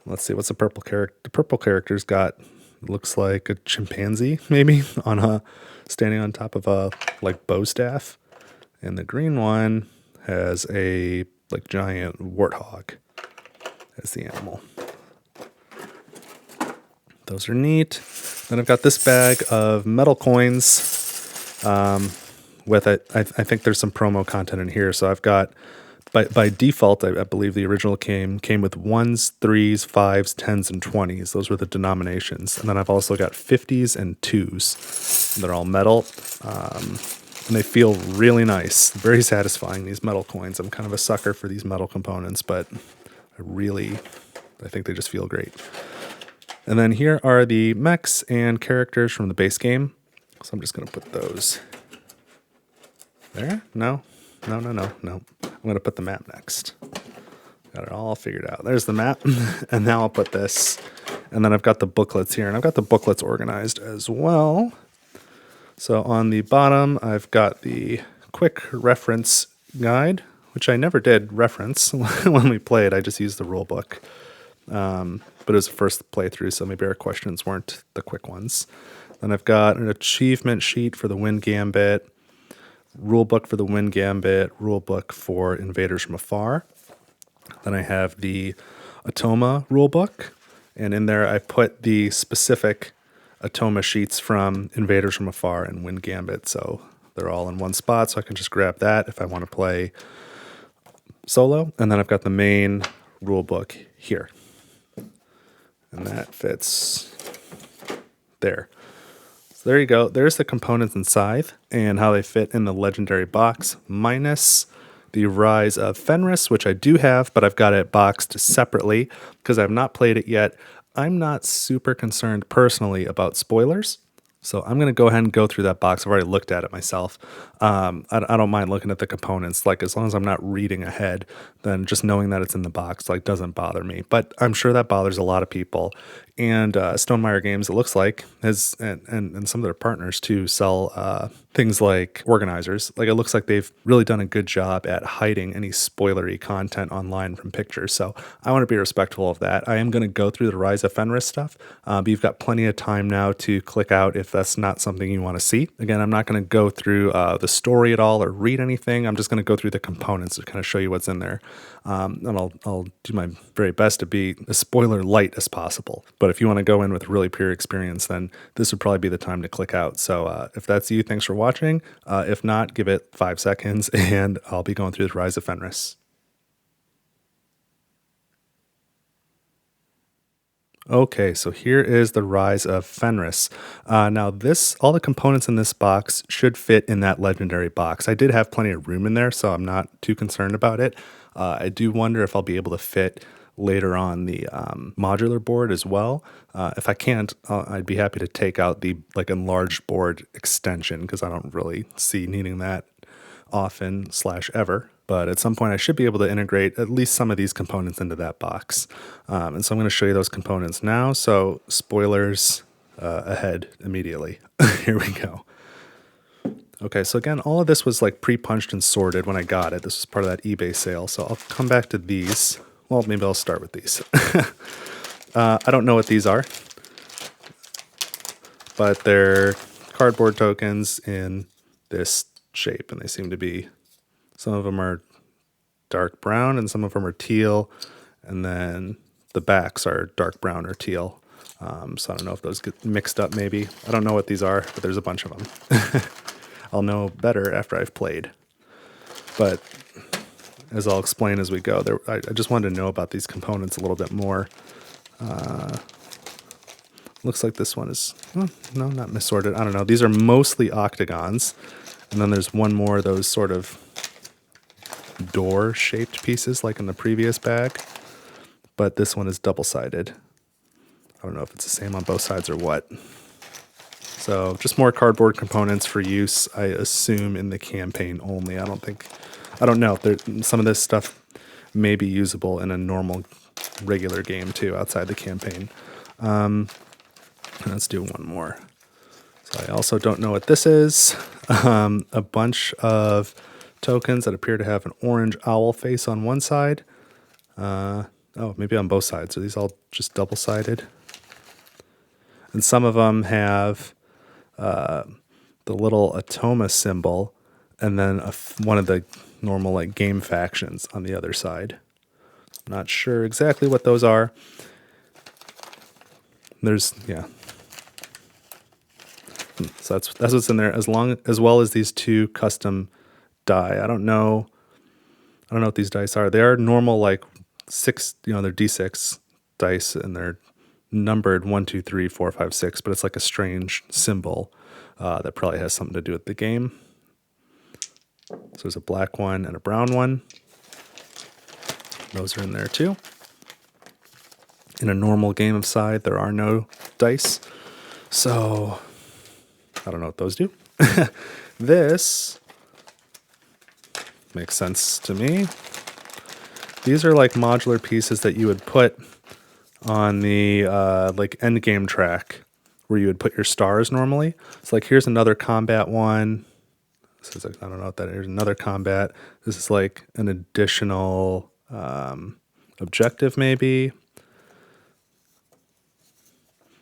Let's see, what's the purple character? The purple character's got, looks like a chimpanzee, maybe, standing on top of a like bow staff. And the green one has a like giant warthog as the animal. Those are neat. Then I've got this bag of metal coins with it. I think there's some promo content in here. So I've got, by default, I believe the original came with 1s, 3s, 5s, 10s, and 20s. Those were the denominations. And then I've also got 50s and 2s. And they're all metal. And they feel really nice. Very satisfying, these metal coins. I'm kind of a sucker for these metal components, but I think they just feel great. And then here are the mechs and characters from the base game. So I'm just going to put those there. No. I'm going to put the map next. Got it all figured out. There's the map. And now I'll put this. And then I've got the booklets here. And I've got the booklets organized as well. So on the bottom, I've got the quick reference guide, which I never did reference when we played. I just used the rule book. But it was the first playthrough, so maybe our questions weren't the quick ones. Then I've got an achievement sheet for the Wind Gambit, rule book for the Wind Gambit, rule book for Invaders from Afar. Then I have the Atoma rule book, and in there I put the specific Atoma sheets from Invaders from Afar and Wind Gambit, so they're all in one spot, so I can just grab that if I want to play solo. And then I've got the main rule book here. And that fits there. So there you go. There's the components in Scythe and how they fit in the legendary box, minus the Rise of Fenris, which I do have, but I've got it boxed separately because I've not played it yet. I'm not super concerned personally about spoilers, so I'm going to go ahead and go through that box. I've already looked at it myself. I don't mind looking at the components. Like, as long as I'm not reading ahead, then just knowing that it's in the box like doesn't bother me. But I'm sure that bothers a lot of people. And Stonemaier Games, it looks like, has and some of their partners too sell things like organizers. Like, it looks like they've really done a good job at hiding any spoilery content online from pictures. So I want to be respectful of that. I am going to go through the Rise of Fenris stuff, but you've got plenty of time now to click out if that's not something you want to see. Again, I'm not going to go through the story at all or read anything. I'm just going to go through the components to kind of show you what's in there. And I'll do my very best to be as spoiler light as possible. But if you want to go in with really pure experience, then this would probably be the time to click out. So if that's you, thanks for watching. If not, give it 5 seconds and I'll be going through the Rise of Fenris. Okay, so here is the Rise of Fenris. Now all the components in this box should fit in that legendary box. I did have plenty of room in there, so I'm not too concerned about it. I do wonder if I'll be able to fit later on the modular board as well. If I can't, I'd be happy to take out the enlarged board extension because I don't really see needing that often / ever. But at some point I should be able to integrate at least some of these components into that box. And so I'm going to show you those components now. So spoilers ahead immediately. Here we go. Okay, so again, all of this was like pre-punched and sorted when I got it. This was part of that eBay sale. So I'll come back to these. Well, maybe I'll start with these. I don't know what these are, but they're cardboard tokens in this shape, and they seem to be, some of them are dark brown and some of them are teal, and then the backs are dark brown or teal. So I don't know if those get mixed up maybe. I don't know what these are, but there's a bunch of them. I'll know better after I've played. But as I'll explain as we go, I just wanted to know about these components a little bit more. Looks like this one is, no, not missorted. I don't know. These are mostly octagons. And then there's one more of those sort of door-shaped pieces like in the previous bag, but this one is double-sided. I don't know if it's the same on both sides or what. So just more cardboard components for use, I assume, in the campaign only. I don't know. Some of this stuff may be usable in a normal, regular game too, outside the campaign. Let's do one more. So I also don't know what this is. A bunch of tokens that appear to have an orange owl face on one side. Maybe on both sides. Are these all just double-sided? And some of them have the little Atoma symbol and then one of the normal like game factions on the other side. I'm not sure exactly what those are. So that's what's in there, as well as these two custom die. I don't know what these dice are. They are normal like six, they're D6 dice and they're numbered 1, 2, 3, 4, 5, 6, but it's like a strange symbol that probably has something to do with the game. So there's a black one and a brown one. Those are in there too. In a normal game of Scythe, there are no dice. So I don't know what those do. This makes sense to me. These are like modular pieces that you would put on the like end game track where you would put your stars normally. It's like, here's another combat one. This is like, I don't know what that is. Here's another combat. This is like an additional objective maybe.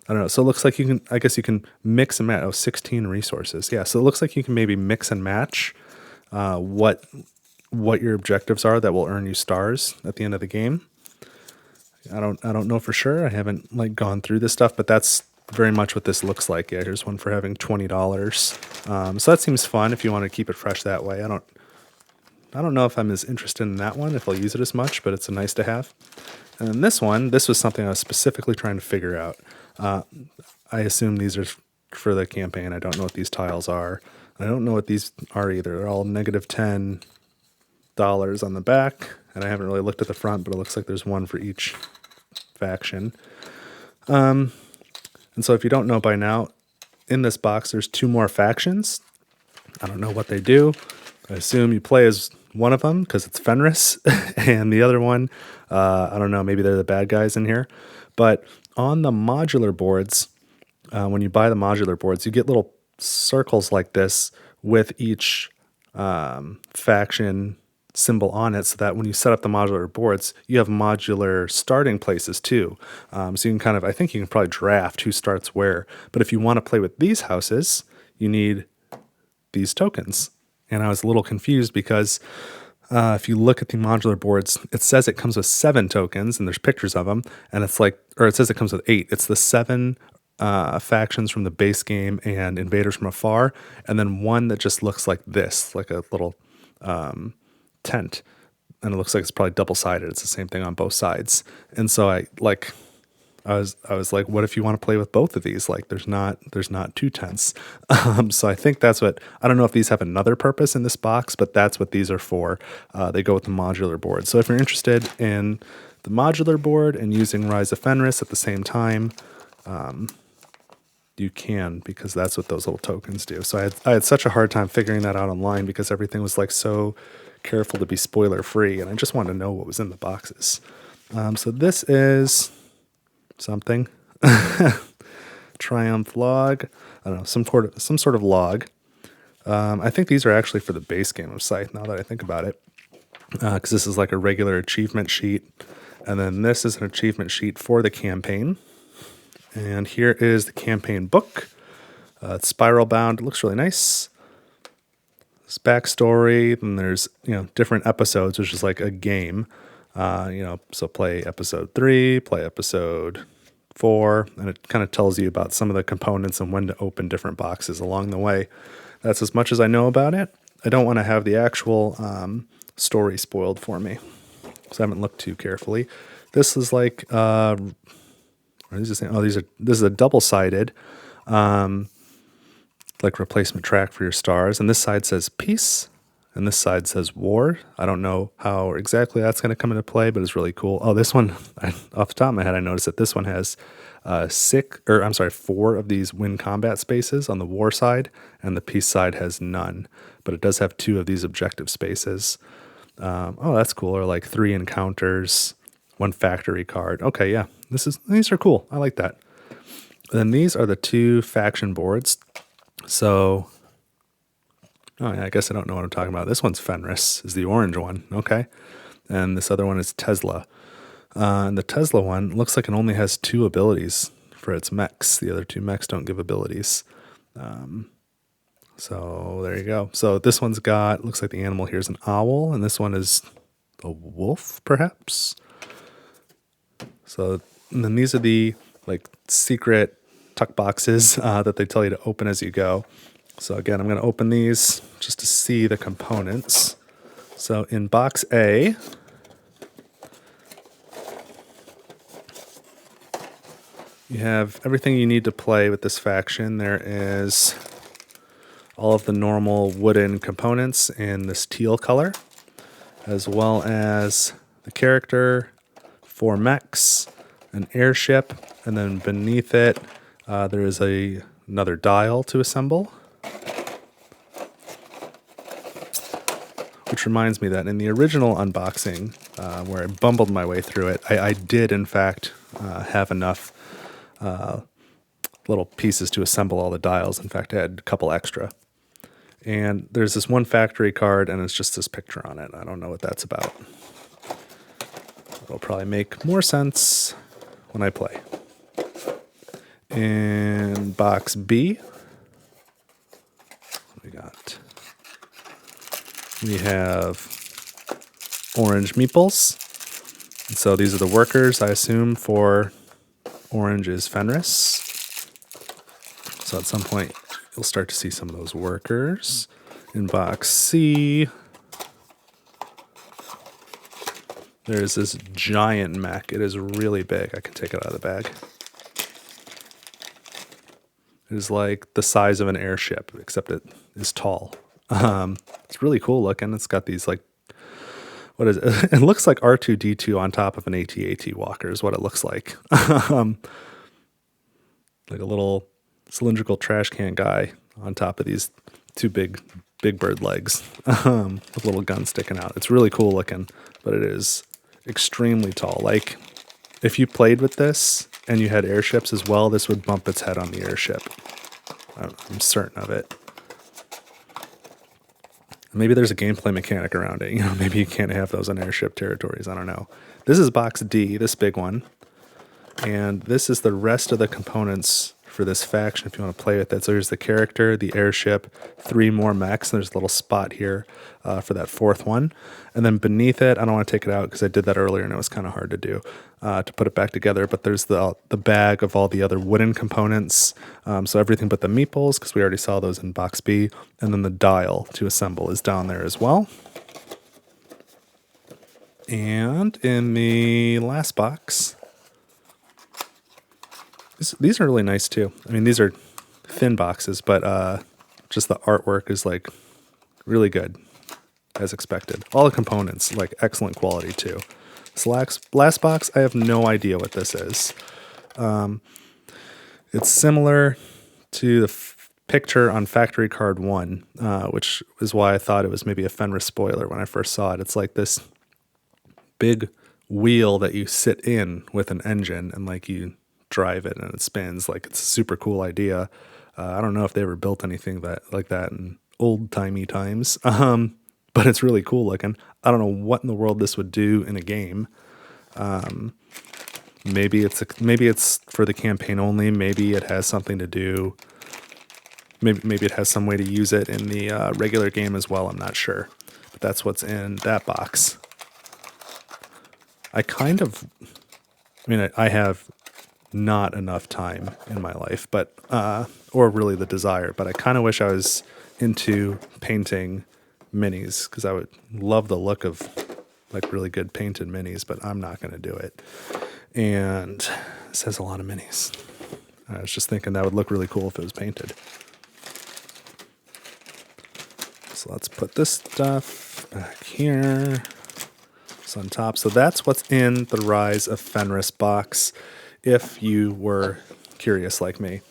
I don't know. So it looks like I guess you can mix and match. 16 resources. Yeah. So it looks like you can maybe mix and match what your objectives are that will earn you stars at the end of the game. I don't know for sure. I haven't like gone through this stuff, but that's very much what this looks like. Yeah, here's one for having $20. So that seems fun if you want to keep it fresh that way. I don't know if I'm as interested in that one, if I'll use it as much, but it's a nice to have. And then this was something I was specifically trying to figure out. I assume these are for the campaign. I don't know what these tiles are. I don't know what these are either. They're all -$10 on the back, and I haven't really looked at the front, but it looks like there's one for each faction. And so if you don't know by now, in this box there's 2 more factions. I don't know what they do. I assume you play as one of them because it's Fenris, and the other one, I don't know, maybe they're the bad guys in here. But on the modular boards, when you buy the modular boards, you get little circles like this with each faction symbol on it, so that when you set up the modular boards, you have modular starting places too. So you can I think you can probably draft who starts where. But if you want to play with these houses, you need these tokens. And I was a little confused because if you look at the modular boards, it says it comes with 7 tokens, and there's pictures of them, and it says it comes with 8. It's the 7 factions from the base game and invaders from afar, and then one that just looks like this, like a little tent, and it looks like it's probably double-sided. It's the same thing on both sides. And so I was like, what if you want to play with both of these? Like there's not 2 tents. So I think that's what, I don't know if these have another purpose in this box, but that's what these are for. They go with the modular board. So if you're interested in the modular board and using Rise of Fenris at the same time, you can, because that's what those little tokens do. So I had such a hard time figuring that out online because everything was like so careful to be spoiler free, and I just wanted to know what was in the boxes. So this is something. Triumph log. I don't know, some sort of log. I think these are actually for the base game of Scythe, now that I think about it, because this is like a regular achievement sheet, and then this is an achievement sheet for the campaign. And here is the campaign book. It's spiral bound. It looks really nice. This backstory, and there's different episodes, which is like a game. So play episode 3, play episode 4, and it kind of tells you about some of the components and when to open different boxes along the way. That's as much as I know about it. I don't want to have the actual story spoiled for me, so I haven't looked too carefully. This is like, this is a double-sided like replacement track for your stars, and this side says peace, and this side says war. I don't know how exactly that's going to come into play, but it's really cool. Oh, this one, off the top of my head, I noticed that this one has 4 of these win combat spaces on the war side, and the peace side has none. But it does have 2 of these objective spaces. Oh, that's cool. Or like 3 encounters, 1 factory card. Okay, yeah, these are cool. I like that. Then these are the 2 faction boards. So, oh yeah, I guess I don't know what I'm talking about. This one's Fenris, is the orange one. Okay, and this other one is Tesla. And the Tesla one looks like it only has 2 abilities for its mechs. The other 2 mechs don't give abilities. So there you go. So this one's got, looks like the animal here is an owl, and this one is a wolf, perhaps. So, and then these are the like secret tuck boxes that they tell you to open as you go. So again, I'm going to open these just to see the components. So in box A, you have everything you need to play with this faction. There is all of the normal wooden components in this teal color, as well as the character, 4 mechs, an airship, and then beneath it there is another dial to assemble. Which reminds me that in the original unboxing, where I bumbled my way through it, I did in fact have enough little pieces to assemble all the dials. In fact, I had a couple extra. And there's this 1 factory card, and it's just this picture on it. I don't know what that's about. It'll probably make more sense when I play. In box B, we have orange meeples. And so these are the workers, I assume, for orange is Fenris. So at some point, you'll start to see some of those workers. In box C, there's this giant mech. It is really big. I can take it out of the bag. It is like the size of an airship, except it is tall. It's really cool looking. It's got these like, what is it? It looks like R2-D2 on top of an AT-AT walker is what it looks like. Like a little cylindrical trash can guy on top of these 2 big bird legs with a little gun sticking out. It's really cool looking, but it is extremely tall. Like if you played with this and you had airships as well, this would bump its head on the airship. I'm certain of it. Maybe there's a gameplay mechanic around it. You know, maybe you can't have those on airship territories. I don't know. This is box D, this big one. And this is the rest of the components for this faction if you want to play with it. So here's the character, the airship, 3 more mechs. And there's a little spot here for that 4th one. And then beneath it, I don't want to take it out because I did that earlier and it was kind of hard to do, to put it back together. But there's the bag of all the other wooden components. So everything but the meeples, because we already saw those in box B. And then the dial to assemble is down there as well. And in the last box, these are really nice too. I mean, these are thin boxes, but just the artwork is like really good, as expected. All the components, like excellent quality too. This last box, I have no idea what this is. It's similar to the picture on Factory Card 1, which is why I thought it was maybe a Fenris spoiler when I first saw it. It's like this big wheel that you sit in with an engine and like you drive it and it spins. Like it's a super cool idea. I don't know if they ever built anything like that in old timey times, but it's really cool looking. I don't know what in the world this would do in a game. Maybe it's for the campaign only. Maybe it has something to do. Maybe it has some way to use it in the regular game as well. I'm not sure, but that's what's in that box. I have not enough time in my life, but or really the desire, but I kind of wish I was into painting minis because I would love the look of like really good painted minis, but I'm not going to do it. And this has a lot of minis. I was just thinking that would look really cool if it was painted. So let's put this stuff back here. It's on top. So that's what's in the Rise of Fenris box, if you were curious like me.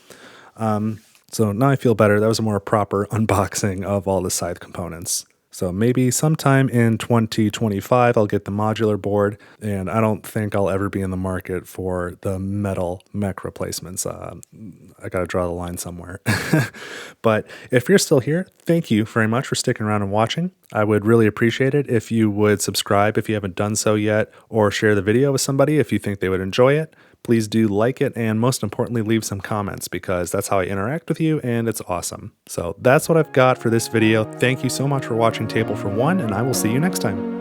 So now I feel better. That was a more proper unboxing of all the Scythe components. So maybe sometime in 2025, I'll get the modular board, and I don't think I'll ever be in the market for the metal mech replacements. I got to draw the line somewhere. But if you're still here, thank you very much for sticking around and watching. I would really appreciate it if you would subscribe if you haven't done so yet, or share the video with somebody if you think they would enjoy it. Please do like it, and most importantly, leave some comments, because that's how I interact with you, and it's awesome. So that's what I've got for this video. Thank you so much for watching Table for One, and I will see you next time.